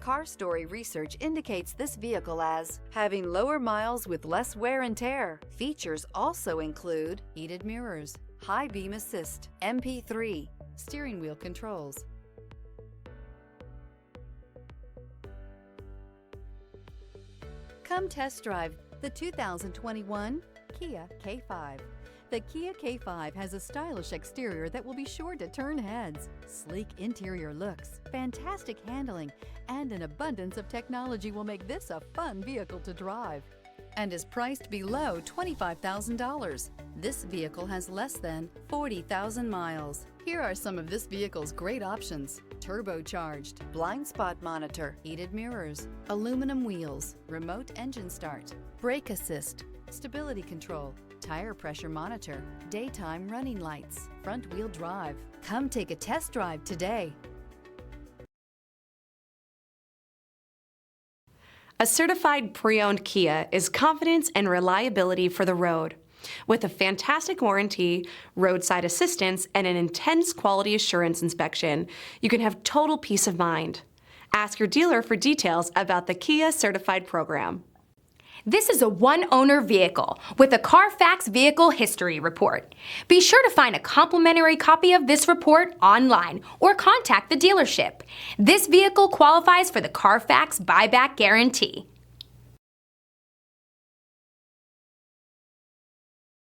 Car Story research indicates this vehicle as having lower miles with less wear and tear. Features also include heated mirrors, high beam assist, MP3, steering wheel controls. Come test drive the 2021 Kia K5. The Kia K5 has a stylish exterior that will be sure to turn heads. Sleek interior looks, fantastic handling, and an abundance of technology will make this a fun vehicle to drive, and is priced below $25,000. This vehicle has less than 40,000 miles. Here are some of this vehicle's great options: turbocharged, blind spot monitor, heated mirrors, aluminum wheels, remote engine start, brake assist, stability control, tire pressure monitor, daytime running lights, front wheel drive. Come take a test drive today. A certified pre-owned Kia is confidence and reliability for the road. With a fantastic warranty, roadside assistance, and an intense quality assurance inspection, you can have total peace of mind. Ask your dealer for details about the Kia Certified program. This is a one-owner vehicle with a Carfax Vehicle History Report. Be sure to find a complimentary copy of this report online or contact the dealership. This vehicle qualifies for the Carfax Buyback Guarantee.